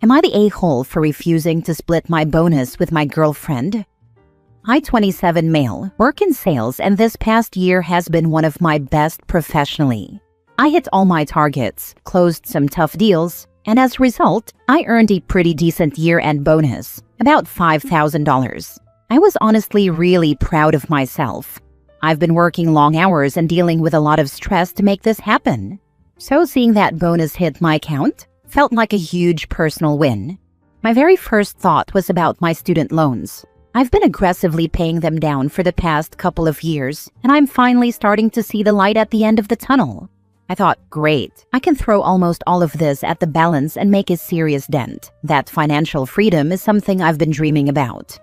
Am I the a-hole for refusing to split my bonus with my girlfriend? I, 27 male, work in sales, and this past year has been one of my best professionally. I hit all my targets, closed some tough deals, and as a result, I earned a pretty decent year-end bonus, about $5,000. I was honestly really proud of myself. I've been working long hours and dealing with a lot of stress to make this happen. So seeing that bonus hit my account felt like a huge personal win. My very first thought was about my student loans. I've been aggressively paying them down for the past couple of years, and I'm finally starting to see the light at the end of the tunnel. I thought, great, I can throw almost all of this at the balance and make a serious dent. That financial freedom is something I've been dreaming about.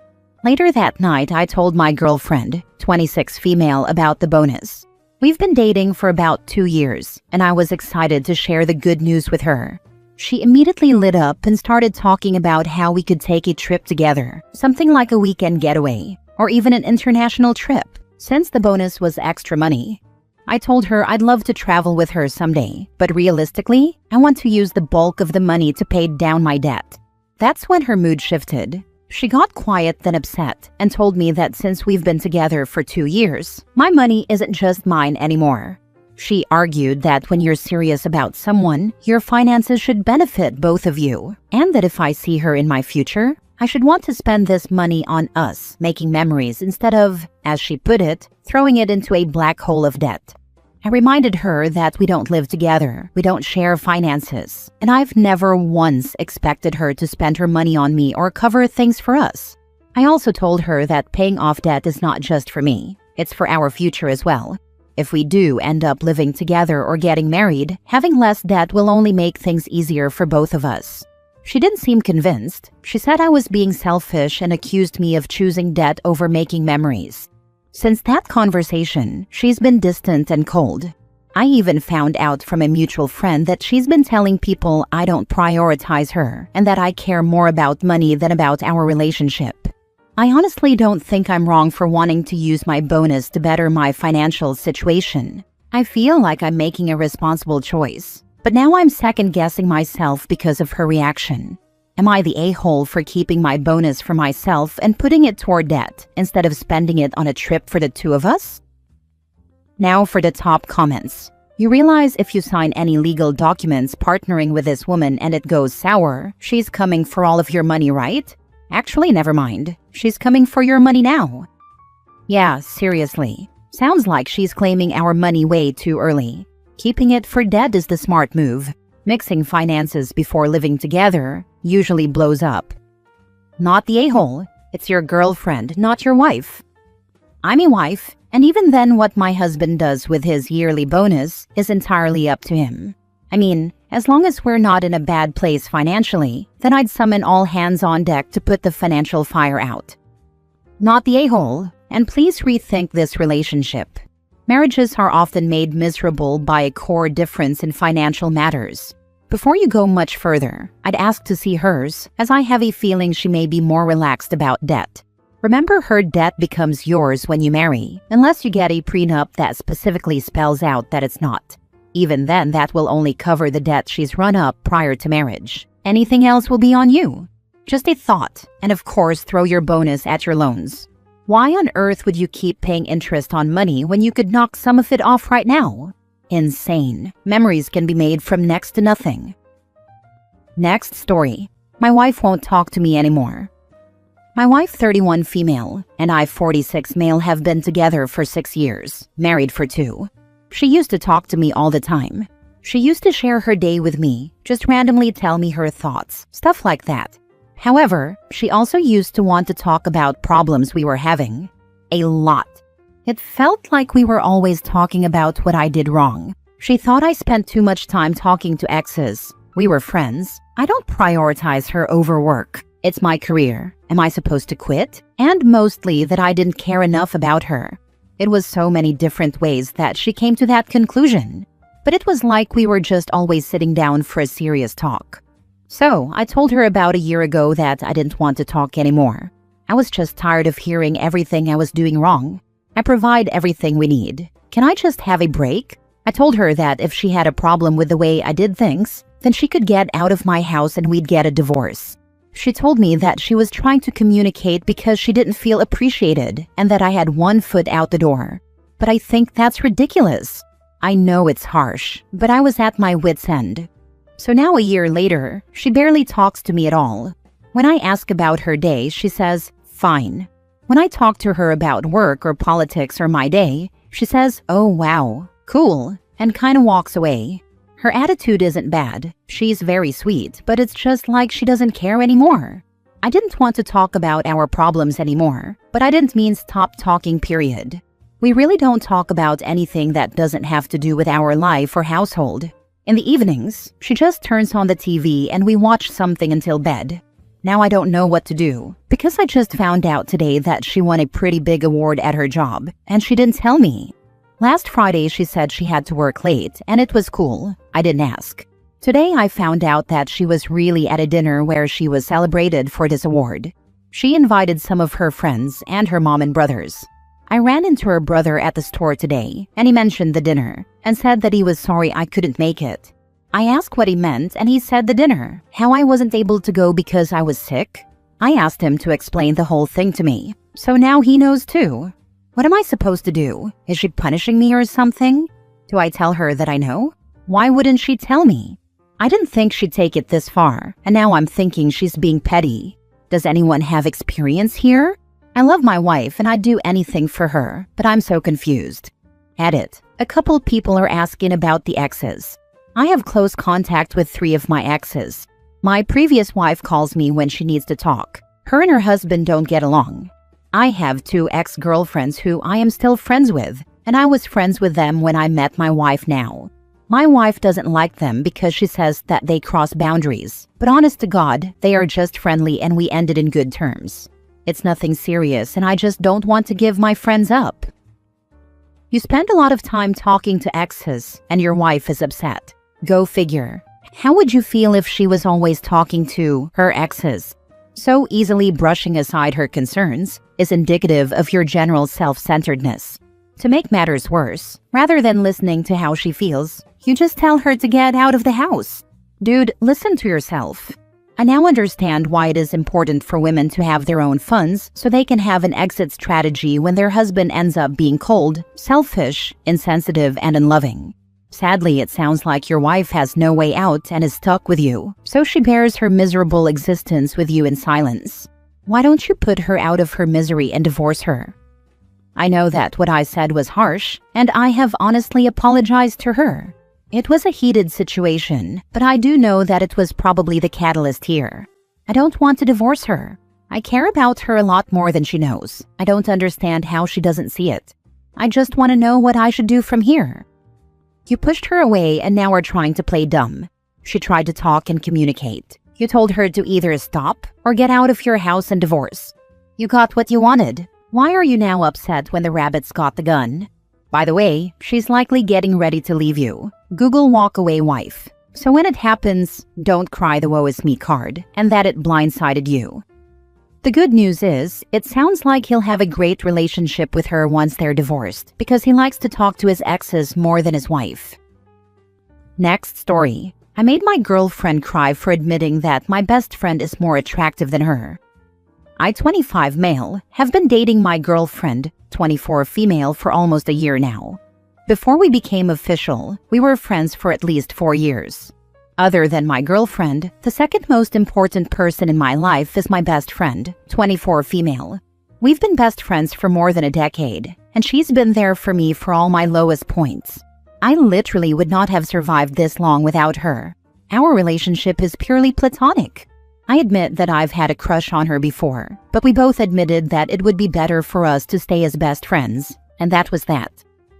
Later that night, I told my girlfriend, 26 female, about the bonus. We've been dating for about 2 years, and I was excited to share the good news with her. She immediately lit up and started talking about how we could take a trip together, something like a weekend getaway, or even an international trip, since the bonus was extra money. I told her I'd love to travel with her someday, but realistically, I want to use the bulk of the money to pay down my debt. That's when her mood shifted. She got quiet then upset and told me that since we've been together for 2 years, my money isn't just mine anymore. She argued that when you're serious about someone, your finances should benefit both of you, and that if I see her in my future, I should want to spend this money on us, making memories instead of, as she put it, throwing it into a black hole of debt. I reminded her that we don't live together, we don't share finances, and I've never once expected her to spend her money on me or cover things for us. I also told her that paying off debt is not just for me, it's for our future as well. If we do end up living together or getting married, having less debt will only make things easier for both of us. She didn't seem convinced. She said I was being selfish and accused me of choosing debt over making memories. Since that conversation, she's been distant and cold. I even found out from a mutual friend that she's been telling people I don't prioritize her and that I care more about money than about our relationship. I honestly don't think I'm wrong for wanting to use my bonus to better my financial situation. I feel like I'm making a responsible choice, but now I'm second-guessing myself because of her reaction. Am I the a-hole for keeping my bonus for myself and putting it toward debt instead of spending it on a trip for the two of us? Now for the top comments. You realize if you sign any legal documents partnering with this woman and it goes sour, she's coming for all of your money, right? Actually, never mind. She's coming for your money now. Yeah, seriously. Sounds like she's claiming our money way too early. Keeping it for debt is the smart move. Mixing finances before living together usually blows up. Not the a-hole. It's your girlfriend, not your wife. I'm a wife, and even then what my husband does with his yearly bonus is entirely up to him. I mean, as long as we're not in a bad place financially, then I'd summon all hands on deck to put the financial fire out. Not the a-hole, and please rethink this relationship. Marriages are often made miserable by a core difference in financial matters. Before you go much further, I'd ask to see hers, as I have a feeling she may be more relaxed about debt. Remember, her debt becomes yours when you marry, unless you get a prenup that specifically spells out that it's not. Even then, that will only cover the debt she's run up prior to marriage. Anything else will be on you. Just a thought, and of course, throw your bonus at your loans. Why on earth would you keep paying interest on money when you could knock some of it off right now? Insane. Memories can be made from next to nothing. Next story. My wife won't talk to me anymore. My wife, 31 female, and I, 46 male, have been together for 6 years, married for 2. She used to talk to me all the time. She used to share her day with me, just randomly tell me her thoughts, stuff like that. However, she also used to want to talk about problems we were having. A lot. It felt like we were always talking about what I did wrong. She thought I spent too much time talking to exes. We were friends. I don't prioritize her over work. It's my career. Am I supposed to quit? And mostly that I didn't care enough about her. It was so many different ways that she came to that conclusion. But it was like we were just always sitting down for a serious talk. So, I told her about a year ago that I didn't want to talk anymore. I was just tired of hearing everything I was doing wrong. I provide everything we need. Can I just have a break? I told her that if she had a problem with the way I did things, then she could get out of my house and we'd get a divorce. She told me that she was trying to communicate because she didn't feel appreciated and that I had one foot out the door. But I think that's ridiculous. I know it's harsh, but I was at my wit's end. So now a year later, she barely talks to me at all. When I ask about her day, she says, fine. When I talk to her about work or politics or my day, she says, oh wow, cool, and kind of walks away. Her attitude isn't bad. She's very sweet, but it's just like she doesn't care anymore. I didn't want to talk about our problems anymore, but I didn't mean stop talking, period. We really don't talk about anything that doesn't have to do with our life or household. In the evenings, she just turns on the TV and we watch something until bed. Now I don't know what to do, because I just found out today that she won a pretty big award at her job, and she didn't tell me. Last Friday, she said she had to work late, and it was cool. I didn't ask. Today, I found out that she was really at a dinner where she was celebrated for this award. She invited some of her friends and her mom and brothers. I ran into her brother at the store today, and he mentioned the dinner and said that he was sorry I couldn't make it. I asked what he meant, and he said the dinner, how I wasn't able to go because I was sick. I asked him to explain the whole thing to me, so now he knows too. What am I supposed to do? Is she punishing me or something? Do I tell her that I know? Why wouldn't she tell me? I didn't think she'd take it this far, and now I'm thinking she's being petty. Does anyone have experience here? I love my wife and I'd do anything for her, but I'm so confused. Edit. A couple people are asking about the exes. I have close contact with 3 of my exes. My previous wife calls me when she needs to talk. Her and her husband don't get along. I have 2 ex-girlfriends who I am still friends with, and I was friends with them when I met my wife now. My wife doesn't like them because she says that they cross boundaries, but honest to God, they are just friendly and we ended in good terms. It's nothing serious and I just don't want to give my friends up. You spend a lot of time talking to exes and your wife is upset. Go figure. How would you feel if she was always talking to her exes? So easily brushing aside her concerns is indicative of your general self-centeredness. To make matters worse, rather than listening to how she feels, you just tell her to get out of the house. Dude, listen to yourself. I now understand why it is important for women to have their own funds so they can have an exit strategy when their husband ends up being cold, selfish, insensitive, and unloving. Sadly, it sounds like your wife has no way out and is stuck with you, so she bears her miserable existence with you in silence. Why don't you put her out of her misery and divorce her? I know that what I said was harsh, and I have honestly apologized to her. It was a heated situation, but I do know that it was probably the catalyst here. I don't want to divorce her. I care about her a lot more than she knows. I don't understand how she doesn't see it. I just want to know what I should do from here. You pushed her away and now are trying to play dumb. She tried to talk and communicate. You told her to either stop or get out of your house and divorce. You got what you wanted. Why are you now upset when the rabbits got the gun? By the way, she's likely getting ready to leave you. Google walk away wife. So when it happens, don't cry the woe is me card and that it blindsided you. The good news is, it sounds like he'll have a great relationship with her once they're divorced because he likes to talk to his exes more than his wife. Next story. I made my girlfriend cry for admitting that my best friend is more attractive than her. I, 25 male, have been dating my girlfriend, 24 female, for almost a year now. Before we became official, we were friends for at least 4 years. Other than my girlfriend, the second most important person in my life is my best friend, 24 female. We've been best friends for more than a decade, and she's been there for me for all my lowest points. I literally would not have survived this long without her. Our relationship is purely platonic. I admit that I've had a crush on her before, but we both admitted that it would be better for us to stay as best friends, and that was that.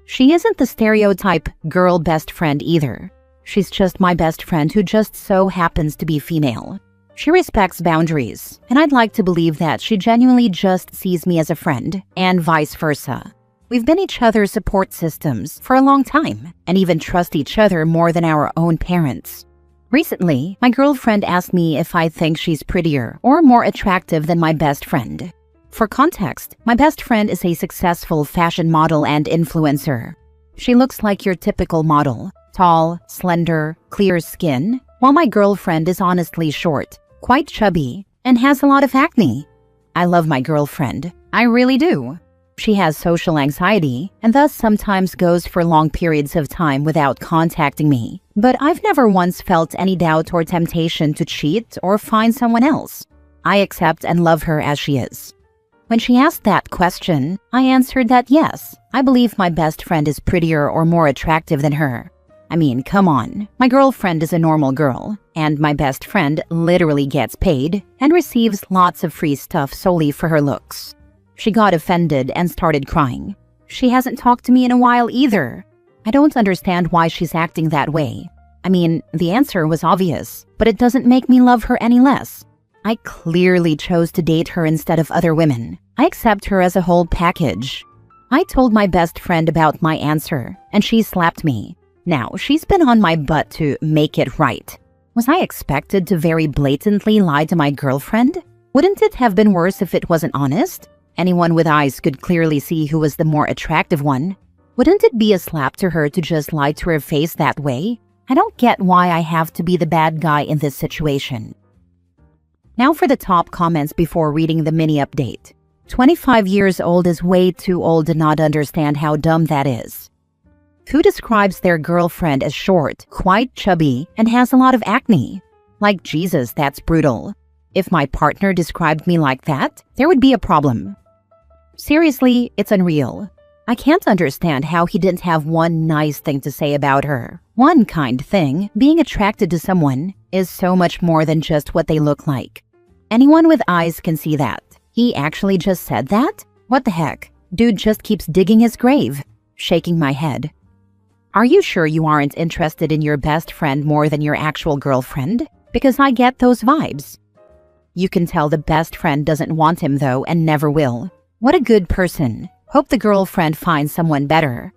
She isn't the stereotype girl best friend either. She's just my best friend who just so happens to be female. She respects boundaries, and I'd like to believe that she genuinely just sees me as a friend, and vice versa. We've been each other's support systems for a long time, and even trust each other more than our own parents. Recently, my girlfriend asked me if I think she's prettier or more attractive than my best friend. For context, my best friend is a successful fashion model and influencer. She looks like your typical model, tall, slender, clear skin, while my girlfriend is honestly short, quite chubby, and has a lot of acne. I love my girlfriend. I really do. She has social anxiety and thus sometimes goes for long periods of time without contacting me. But I've never once felt any doubt or temptation to cheat or find someone else. I accept and love her as she is. When she asked that question, I answered that yes, I believe my best friend is prettier or more attractive than her. I mean, come on. My girlfriend is a normal girl, and my best friend literally gets paid and receives lots of free stuff solely for her looks. She got offended and started crying. She hasn't talked to me in a while either. I don't understand why she's acting that way. I mean, the answer was obvious, but it doesn't make me love her any less. I clearly chose to date her instead of other women. I accept her as a whole package. I told my best friend about my answer, and she slapped me. Now, she's been on my butt to make it right. Was I expected to very blatantly lie to my girlfriend? Wouldn't it have been worse if it wasn't honest? Anyone with eyes could clearly see who was the more attractive one. Wouldn't it be a slap to her to just lie to her face that way? I don't get why I have to be the bad guy in this situation. Now for the top comments before reading the mini update. 25 years old is way too old to not understand how dumb that is. Who describes their girlfriend as short, quite chubby, and has a lot of acne? Like Jesus, that's brutal. If my partner described me like that, there would be a problem. Seriously, it's unreal. I can't understand how he didn't have one nice thing to say about her. One kind thing, being attracted to someone, is so much more than just what they look like. Anyone with eyes can see that. He actually just said that? What the heck? Dude just keeps digging his grave. Shaking my head. Are you sure you aren't interested in your best friend more than your actual girlfriend? Because I get those vibes. You can tell the best friend doesn't want him though and never will. What a good person. Hope the girlfriend finds someone better.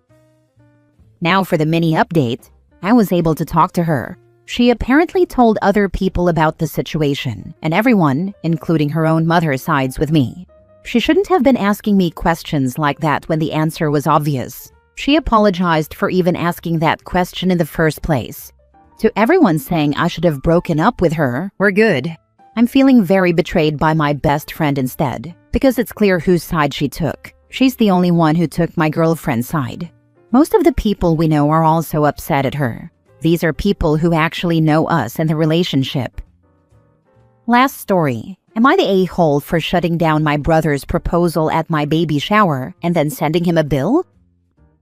Now for the mini update. I was able to talk to her. She apparently told other people about the situation, and everyone, including her own mother, sides with me. She shouldn't have been asking me questions like that when the answer was obvious. She apologized for even asking that question in the first place. To everyone saying I should have broken up with her, we're good. I'm feeling very betrayed by my best friend instead, because it's clear whose side she took. She's the only one who took my girlfriend's side. Most of the people we know are also upset at her. These are people who actually know us and the relationship. Last story. Am I the a-hole for shutting down my brother's proposal at my baby shower and then sending him a bill?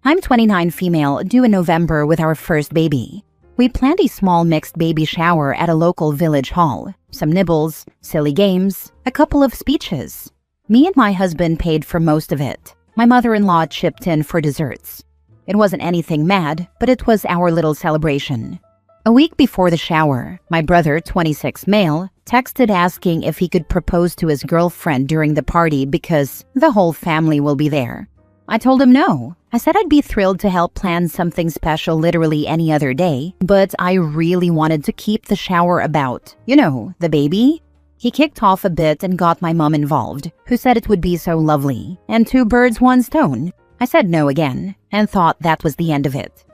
I'm 29 female, due in November with our first baby. We planned a small mixed baby shower at a local village hall. Some nibbles, silly games, a couple of speeches. Me and my husband paid for most of it. My mother-in-law chipped in for desserts. It wasn't anything mad, but it was our little celebration. A week before the shower, my brother, 26 male, texted asking if he could propose to his girlfriend during the party because the whole family will be there. I told him no. I said I'd be thrilled to help plan something special literally any other day, but I really wanted to keep the shower about, the baby. He kicked off a bit and got my mom involved, who said it would be so lovely, and 2 birds, 1 stone. I said no again, and thought that was the end of it.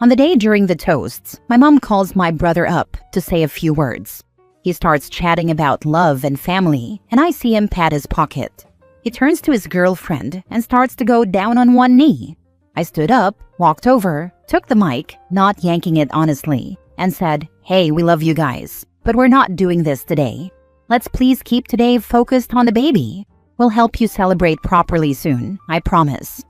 On the day during the toasts, my mom calls my brother up to say a few words. He starts chatting about love and family, and I see him pat his pocket. He turns to his girlfriend and starts to go down on one knee. I stood up, walked over, took the mic, not yanking it honestly, and said, "Hey, we love you guys, but we're not doing this today. Let's please keep today focused on the baby. We'll help you celebrate properly soon, I promise."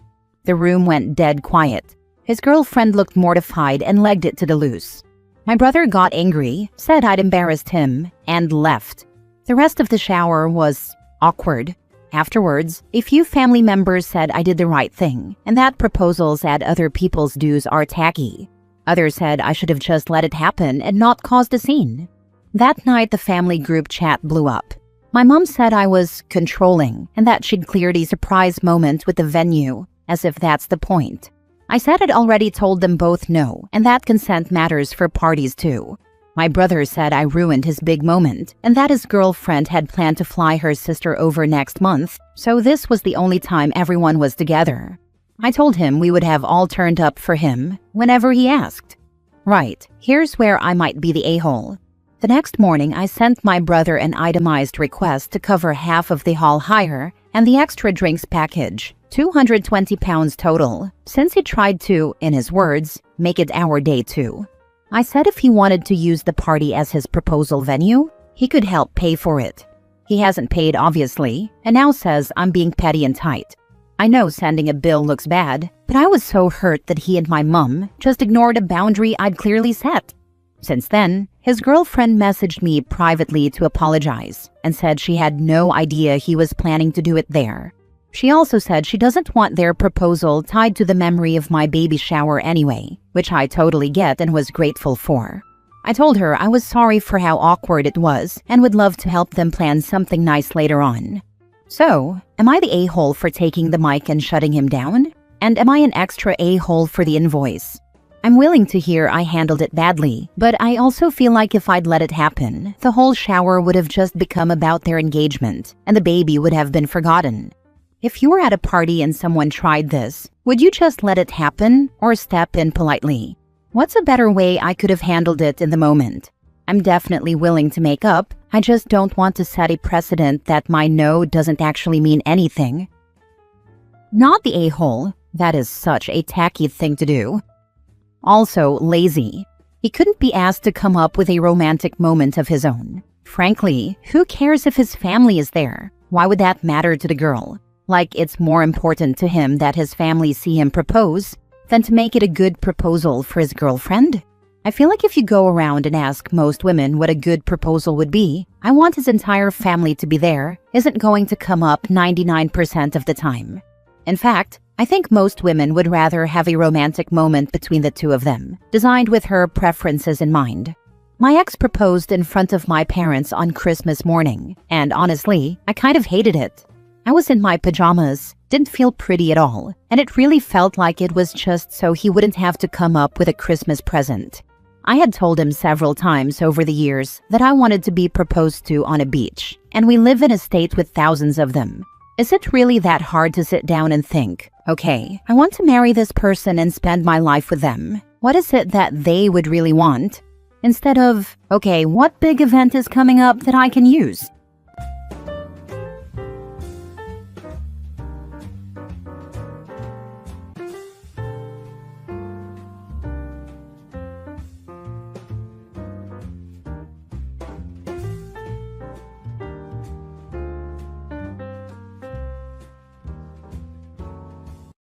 The room went dead quiet. His girlfriend looked mortified and legged it to the loose. My brother got angry, said I'd embarrassed him, and left. The rest of the shower was awkward. Afterwards, a few family members said I did the right thing, and that proposals at other people's dues are tacky. Others said I should have just let it happen and not caused a scene. That night, the family group chat blew up. My mom said I was controlling, and that she'd cleared a surprise moment with the venue, as if that's the point. I said I'd already told them both no, and that consent matters for parties too. My brother said I ruined his big moment, and that his girlfriend had planned to fly her sister over next month, so this was the only time everyone was together. I told him we would have all turned up for him whenever he asked. Right, here's where I might be the a-hole. The next morning, I sent my brother an itemized request to cover half of the hall hire and the extra drinks package, £220 total, since he tried to, in his words, make it our day too. I said if he wanted to use the party as his proposal venue, he could help pay for it. He hasn't paid, obviously, and now says I'm being petty and tight. I know sending a bill looks bad, but I was so hurt that he and my mum just ignored a boundary I'd clearly set. Since then, his girlfriend messaged me privately to apologize and said she had no idea he was planning to do it there. She also said she doesn't want their proposal tied to the memory of my baby shower anyway, which I totally get and was grateful for. I told her I was sorry for how awkward it was and would love to help them plan something nice later on. So, am I the a-hole for taking the mic and shutting him down? And am I an extra a-hole for the invoice? I'm willing to hear I handled it badly, but I also feel like if I'd let it happen, the whole shower would have just become about their engagement, and the baby would have been forgotten. If you were at a party and someone tried this, would you just let it happen or step in politely? What's a better way I could have handled it in the moment? I'm definitely willing to make up, I just don't want to set a precedent that my no doesn't actually mean anything. Not the a-hole, that is such a tacky thing to do. Also, lazy. He couldn't be asked to come up with a romantic moment of his own. Frankly, who cares if his family is there? Why would that matter to the girl? Like it's more important to him that his family see him propose than to make it a good proposal for his girlfriend? I feel like if you go around and ask most women what a good proposal would be, I want his entire family to be there, isn't going to come up 99% of the time. In fact, I think most women would rather have a romantic moment between the two of them, designed with her preferences in mind. My ex proposed in front of my parents on Christmas morning, and honestly, I kind of hated it. I was in my pajamas, didn't feel pretty at all, and it really felt like it was just so he wouldn't have to come up with a Christmas present. I had told him several times over the years that I wanted to be proposed to on a beach, and we live in a state with thousands of them. Is it really that hard to sit down and think, okay, I want to marry this person and spend my life with them. What is it that they would really want? Instead of, okay, what big event is coming up that I can use?